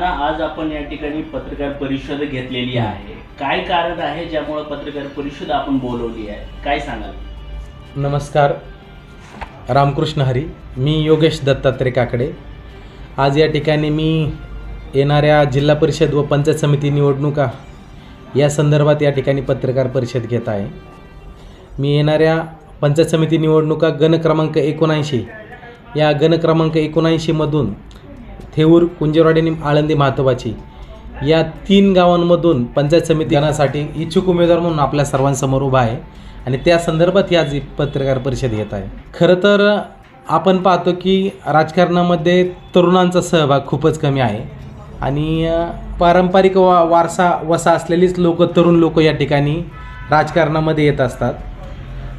नाना, आज आपण या ठिकाणी पत्रकार परिषद घेतलेली आहे. काय कारण आहे ज्यामुळे पत्रकार परिषद आपण बोलवली आहे, काय सांगाल? नमस्कार, रामकृष्ण हरी. मी योगेश दत्तात्रय काकडे. आज या ठिकाणी मी येणाऱ्या जिल्हा परिषद व पंचायत समिती निवडणुका या संदर्भात या ठिकाणी पत्रकार परिषद घेत आहे. मी येणाऱ्या पंचायत समिती निवडणुका गण क्रमांक 79 या गण क्रमांक 79मधून थेऊर, कुंजरवाडी आणि आळंदी महातोबाची या 3 गावांमधून पंचायत समिती गणासाठी इच्छुक उमेदवार म्हणून आपल्या सर्वांसमोर उभा आहे आणि त्या संदर्भात ही आज पत्रकार परिषद घेत आहे. खरं तर आपण पाहतो की राजकारणामध्ये तरुणांचा सहभाग खूपच कमी आहे आणि पारंपरिक वसा असलेलीच तरुण लोक या ठिकाणी राजकारणामध्ये येत असतात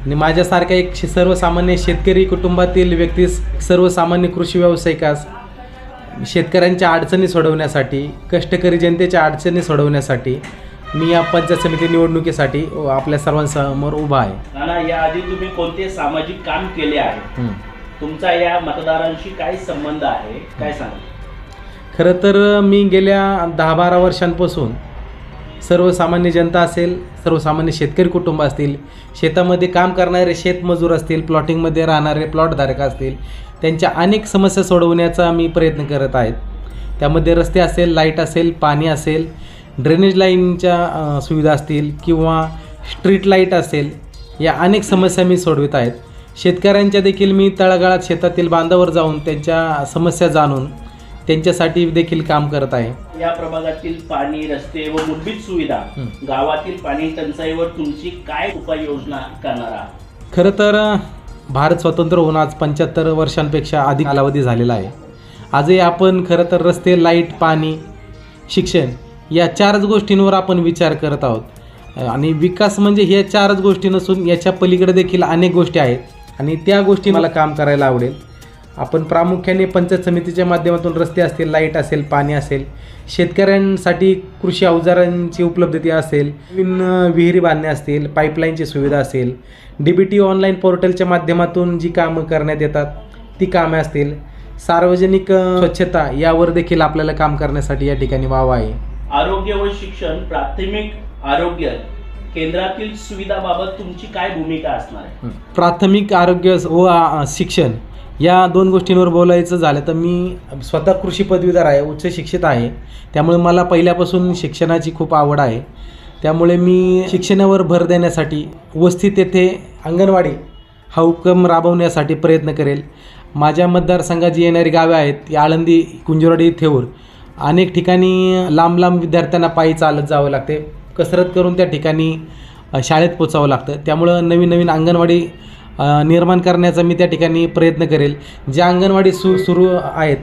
आणि माझ्यासारख्या एक सर्वसामान्य शेतकरी कुटुंबातील व्यक्तीस, सर्वसामान्य कृषी व्यावसायिकास शेतकऱ्यांच्या अडचणी सोडवण्यासाठी, कष्टकरी जनतेच्या अडचणी सोडवण्यासाठी मी या पंचायत समिती निवडणुकीसाठी आपल्या सर्वांसमोर उभा आहे. नाना, याआधी तुम्ही कोणते सामाजिक काम केले आहे? तुमचा या मतदारांशी काय संबंध आहे, काय सांगा? खरं तर मी गेल्या 10-12 वर्षांपासून सर्वसामान्य जनता असेल, सर्वसामान्य शेतकरी कुटुंब असतील, शेतामध्ये काम करणारे शेतमजूर असतील, प्लॉटिंगमध्ये राहणारे प्लॉटधारक असतील, त्यांच्या अनेक समस्या सोडवण्याचा मी प्रयत्न करत आहेत. त्यामध्ये रस्ते असेल, लाईट असेल, पाणी असेल, ड्रेनेज लाईनच्या सुविधा असतील किंवा स्ट्रीट लाईट असेल, या अनेक समस्या मी सोडवित आहेत. शेतकऱ्यांच्या देखील मी तळागाळात शेतातील बांधावर जाऊन त्यांच्या समस्या जाणून त्यांच्यासाठी देखील काम करत आहे. या प्रभागातील पाणी, रस्ते व मूलभूत सुविधा, गावातील पाणी टंचाईवर तुमची काय उपाययोजना करणार आहात? खरं तर भारत स्वतंत्र होऊन आज 75 वर्षांपेक्षा अधिक कालावधी झालेला आहे. आजही आपण खरं तर रस्ते, लाईट, पाणी, शिक्षण या 4च गोष्टींवर आपण विचार करत आहोत आणि विकास म्हणजे ह्या 4च गोष्टी नसून याच्या पलीकडे देखील अनेक गोष्टी आहेत आणि त्या गोष्टी मला काम करायला आवडेल. आपण प्रामुख्याने पंचायत समितीच्या माध्यमातून रस्ते असतील, लाईट असेल, पाणी असेल, शेतकऱ्यांसाठी कृषी अवजारांची उपलब्धता असेल, विहिरी बांधणे असतील, पाईपलाईनची सुविधा असेल, DBT ऑनलाईन पोर्टलच्या माध्यमातून जी कामं करण्यात येतात ती कामे असतील, सार्वजनिक स्वच्छता यावर देखील आपल्याला काम करण्यासाठी या ठिकाणी वाव आहे. आरोग्य व शिक्षण, प्राथमिक आरोग्य केंद्रातील सुविधाबाबत तुमची काय भूमिका असणार आहे? प्राथमिक आरोग्य व शिक्षण या 2 गोष्टींवर बोलायचं झालं तर मी स्वतः कृषी पदवीधर आहे, उच्च शिक्षित आहे. त्यामुळे मला पहिल्यापासून शिक्षणाची खूप आवड आहे. त्यामुळे मी शिक्षणावर भर देण्यासाठी वस्तीत येथे अंगणवाडी हा उपक्रम राबवण्यासाठी प्रयत्न करेल. माझ्या मतदारसंघात जी येणारी गावे आहेत ती आळंदी, कुंजरवाडी, थेऊर, अनेक ठिकाणी लांब लांब विद्यार्थ्यांना पायी चालत जावं लागते, कसरत करून त्या ठिकाणी शाळेत पोचावं लागतं. त्यामुळं नवीन नवीन अंगणवाडी निर्माण करण्याचा मी त्या ठिकाणी प्रयत्न करेल. ज्या अंगणवाडी सुरू आहेत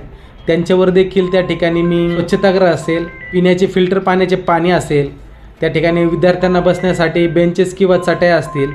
त्यांच्यावर देखील त्या ठिकाणी मी स्वच्छतागृह असेल, पिण्याचे फिल्टर पाण्याचे पाणी असेल, त्या ठिकाणी विद्यार्थ्यांना बसण्यासाठी बेंचेस किंवा चटया असतील,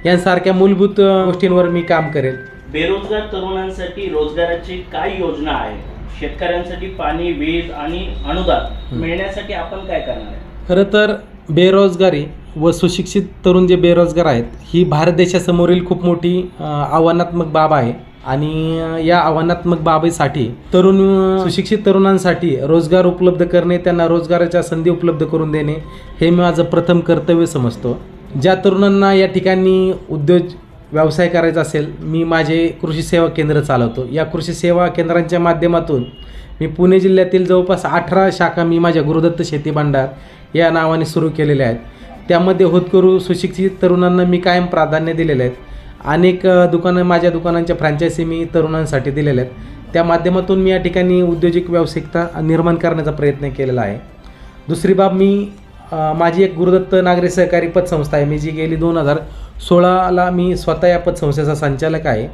यांसारख्या मूलभूत गोष्टींवर मी काम करेल. बेरोजगार तरुणांसाठी रोजगाराची काय योजना आहे? शेतकऱ्यांसाठी पाणी, वीज आणि अनुदान मिळण्यासाठी आपण काय करणार आहे? खरं तर बेरोजगारी व सुशिक्षित तरुण जे बेरोजगार आहेत ही भारत देशासमोरील खूप मोठी आव्हानात्मक बाब आहे आणि या आव्हानात्मक बाबीसाठी सुशिक्षित तरुणांसाठी रोजगार उपलब्ध करणे, त्यांना रोजगाराच्या संधी उपलब्ध करून देणे हे माझं प्रथम कर्तव्य समजतो. ज्या तरुणांना या ठिकाणी व्यवसाय करायचा असेल, मी माझे कृषी सेवा केंद्र चालवतो. या कृषी सेवा केंद्रांच्या माध्यमातून मी पुणे जिल्ह्यातील जवळपास 18 शाखा मी माझ्या गुरुदत्त शेती भांडार या नावाने सुरू केलेल्या आहेत. त्यामध्ये होतकरू सुशिक्षित तरुणांना मी कायम प्राधान्य दिलेले आहेत. अनेक माझ्या दुकानांच्या फ्रँचायझी मी तरुणांसाठी दिलेल्या आहेत. त्या माध्यमातून मी या ठिकाणी उद्योजक व्यावसायिकता निर्माण करण्याचा प्रयत्न केलेला आहे. दुसरी बाब, मी माझी एक गुरुदत्त नागरी सहकारी पतसंस्था आहे, मी जी गेली 2016ला मी स्वतः या पतसंस्थेचा संचालक आहे.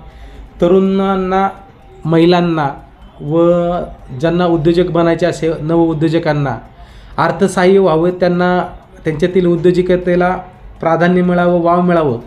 तरुणांना, महिलांना व ज्यांना उद्योजक बनायचे असे नवउद्योजकांना अर्थसहाय्य व्हावं, त्यांना त्यांच्यातील उद्योजकतेला प्राधान्य मिळावं, वाव मिळावं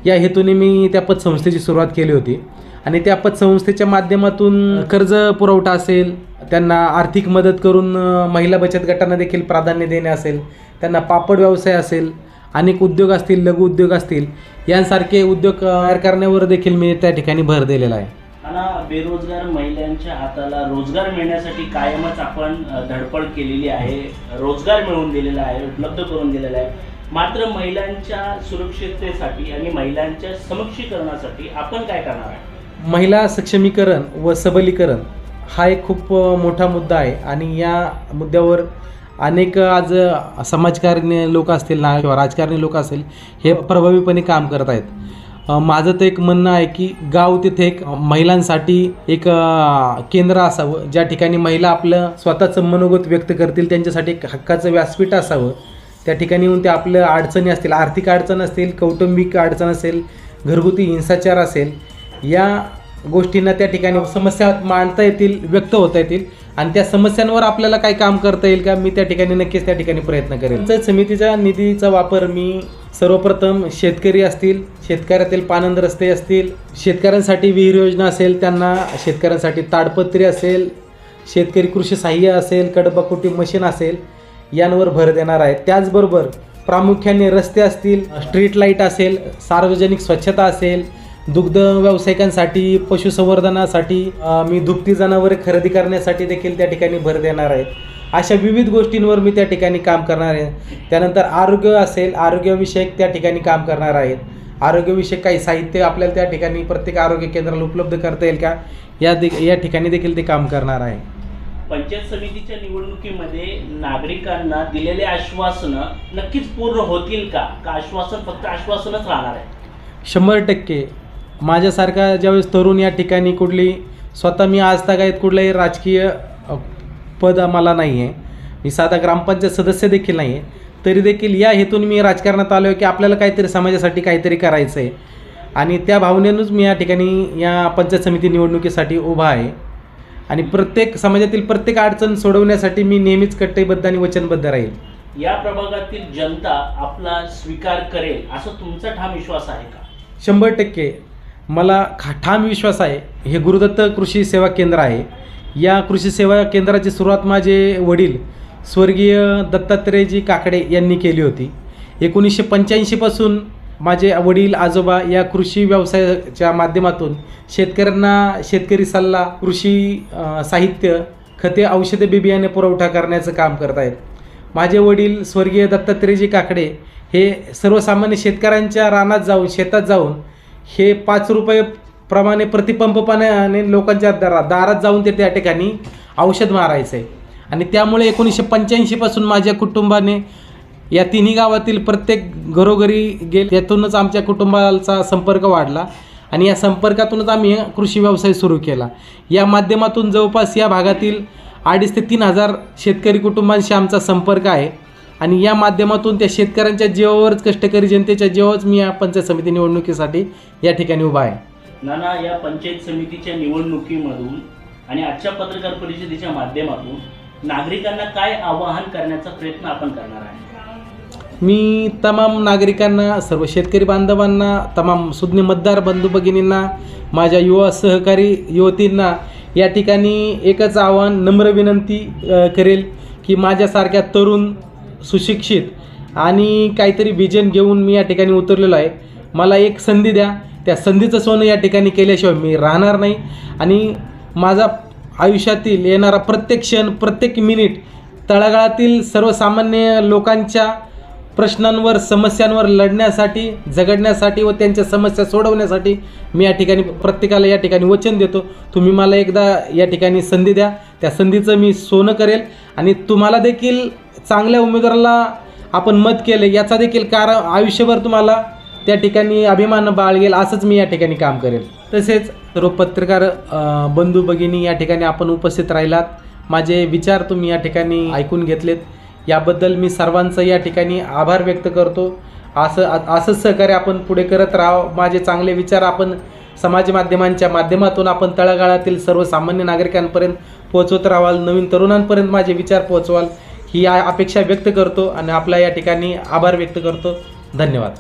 या हेतूने मी त्या पतसंस्थेची सुरुवात केली होती आणि त्या पतसंस्थेच्या माध्यमातून कर्ज पुरवठा असेल, त्यांना आर्थिक मदत करून महिला बचत गटांना देखील प्राधान्य देणे असेल, त्यांना पापड व्यवसाय असेल, अनेक उद्योग असतील, लघु उद्योग असतील, यांसारखे उद्योग तयार करण्यावर देखील मी त्या ठिकाणी भर दिलेला आहे. आणि बेरोजगार महिलांच्या हाताला रोजगार मिळण्यासाठी कायमच आपण धडपड केलेली आहे, रोजगार मिळवून दिलेला आहे, उपलब्ध करून दिलेला आहे. मात्र महिलांच्या सुरक्षिततेसाठी आणि महिलांच्या सक्षमीकरणासाठी आपण काय करणार आहे? महिला सक्षमीकरण व सबलीकरण हा एक खूप मोठा मुद्दा आहे आणि या मुद्द्यावर अनेक आज समाजकारणी लोक असतील ना किंवा राजकारणी लोक असतील हे प्रभावीपणे काम करत आहेत. माझं तर एक म्हणणं आहे की गाव तिथे एक महिलांसाठी एक केंद्र असावं, ज्या ठिकाणी महिला आपलं स्वतःचं मनोगत व्यक्त करतील, त्यांच्यासाठी एक हक्काचं व्यासपीठ असावं. त्या ठिकाणी येऊन ते आपल्या अडचणी असतील, आर्थिक अडचण असतील, कौटुंबिक अडचण असेल, घरगुती हिंसाचार असेल, या गोष्टींना त्या ठिकाणी समस्या मांडता येतील, व्यक्त होता येतील आणि त्या समस्यांवर आपल्याला काही काम करता येईल का, मी त्या ठिकाणी नक्कीच त्या ठिकाणी प्रयत्न करेन. पंचायत समितीच्या निधीचा वापर मी सर्वप्रथम शेतकरी असतील, शेतकऱ्यातील पाणंद रस्ते असतील, शेतकऱ्यांसाठी विहीर योजना असेल, त्यांना शेतकऱ्यांसाठी ताडपत्री असेल, शेतकरी कृषी सहाय्य असेल, कडबाकुटी मशीन असेल, यांवर भर देणार आहे. त्याचबरोबर प्रामुख्याने रस्ते असतील, स्ट्रीट लाईट असेल, सार्वजनिक स्वच्छता असेल, दुग्ध व्यावसायिकांसाठी, पशुसंवर्धनासाठी, मी दुभती जनावरे खरेदी करण्यासाठी देखील त्या ठिकाणी भर देणार आहे. अशा विविध गोष्टींवर मी त्या ठिकाणी काम करणार आहे. त्यानंतर आरोग्य असेल, आरोग्यविषयक त्या ठिकाणी काम करणार आहेत. आरोग्यविषयक काही साहित्य आपल्याला त्या ठिकाणी प्रत्येक आरोग्य केंद्राला उपलब्ध करता येईल का, या ठिकाणी देखील ते काम करणार आहे. पंचायत समितीच्या निवडणुकीमध्ये नागरिकांना दिलेले आश्वासनं नक्कीच पूर्ण होतील का, आश्वासन फक्त आश्वासनच राहणार आहे? 100% माझ्यासारखा ज्यावेळेस तरुण या ठिकाणी कुठली स्वतः मी आज तगायत कुठलंही राजकीय पद मला नाही आहे, मी साधा ग्रामपंचायत सदस्य देखील नाही आहे, तरी देखील या हेतून मी राजकारणात आलो आहे की आपल्याला काहीतरी समाजासाठी काहीतरी करायचं आहे आणि त्या भावनेनंच मी या ठिकाणी या पंचायत समिती निवडणुकीसाठी उभा आहे आणि प्रत्येक समाजातील प्रत्येक अडचण सोडवण्यासाठी मी नेहमीच कट्टेबद्ध आणि वचनबद्ध राहील. या प्रभागातील जनता आपला स्वीकार करेल असं तुमचा ठाम विश्वास आहे का? 100% मला ठाम विश्वास आहे. हे गुरुदत्त कृषी सेवा केंद्र आहे. या कृषी सेवा केंद्राची सुरुवात माझे वडील स्वर्गीय दत्तात्रेयजी काकडे यांनी केली होती. 1985 पासून माझे वडील आजोबा या कृषी व्यवसायाच्या माध्यमातून शेतकऱ्यांना शेतकरी सल्ला, कृषी साहित्य, खते, औषधे, बियाणे पुरवठा करण्याचं काम करत आहेत. माझे वडील स्वर्गीय दत्तात्रेयजी काकडे हे सर्वसामान्य शेतकऱ्यांच्या रानात जाऊन, शेतात जाऊन हे 5 रुपये प्रमाणे प्रतिपंपाने लोकांच्या दारात जाऊन ते त्या ठिकाणी औषध मारायचं आहे आणि त्यामुळे 1985 पासून माझ्या कुटुंबाने या तिन्ही गावातील प्रत्येक घरोघरी गेले. त्यातूनच आमच्या कुटुंबाचा संपर्क वाढला आणि या संपर्कातूनच आम्ही कृषी व्यवसाय सुरू केला. या माध्यमातून जवळपास या भागातील 2,500 ते 3,000 शेतकरी कुटुंबांशी आमचा संपर्क आहे आणि या माध्यमातून त्या शेतकऱ्यांच्या जीवावरच, कष्टकरी जनतेच्या जीवावरच मी या पंचायत समिती निवडणुकीसाठी या ठिकाणी उभा आहे. नाना, या पंचायत समितीच्या निवडणुकीमधून आणि आजच्या पत्रकार परिषदेच्या माध्यमातून नागरिकांना काय आवाहन करण्याचा प्रयत्न आपण करणार आहे? मी तमाम नागरिकांना, सर्व शेतकरी बांधवांना, तमाम सुज्ञ मतदार बंधू भगिनींना, माझ्या युवा सहकारी युवतींना या ठिकाणी एकच आवाहन, नम्र विनंती करेल की माझ्यासारख्या तरुण, सुशिक्षित आणि काहीतरी विजन घेऊन मी या ठिकाणी उतरलेलो आहे. मला एक संधी द्या, त्या संधीचं सोनं या ठिकाणी केल्याशिवाय मी राहणार नाही आणि माझा आयुष्यातील येणारा प्रत्येक क्षण, प्रत्येक मिनिट तळागाळातील सर्वसामान्य लोकांच्या प्रश्नांवर, समस्यांवर लढण्यासाठी, झगडण्यासाठी व त्यांच्या समस्या सोडवण्यासाठी मी या ठिकाणी प्रत्येकाला या ठिकाणी वचन देतो. तुम्ही मला एकदा या ठिकाणी संधी द्या, त्या संधीचं मी सोनं करेल आणि तुम्हाला देखील चांगल्या उमेदवाराला आपण मत केले याचा देखील आयुष्यभर तुम्हाला त्या ठिकाणी अभिमान बाळगेल, असंच मी या ठिकाणी काम करेल. तसेच सर्व पत्रकार बंधू भगिनी या ठिकाणी आपण उपस्थित राहिलात, माझे विचार तुम्ही या ठिकाणी ऐकून घेतलेत, याबद्दल मी सर्वांचं या ठिकाणी आभार व्यक्त करतो. असंच सहकार्य आपण पुढे करत राहावं. माझे चांगले विचार आपण समाज माध्यमांच्या माध्यमातून आपण तळागाळातील सर्वसामान्य नागरिकांपर्यंत पोहोचवत राहाल, नवीन तरुणांपर्यंत माझे विचार पोहोचवाल ही अपेक्षा व्यक्त करतो आणि आपल्या या ठिकाणी आभार व्यक्त करतो. धन्यवाद.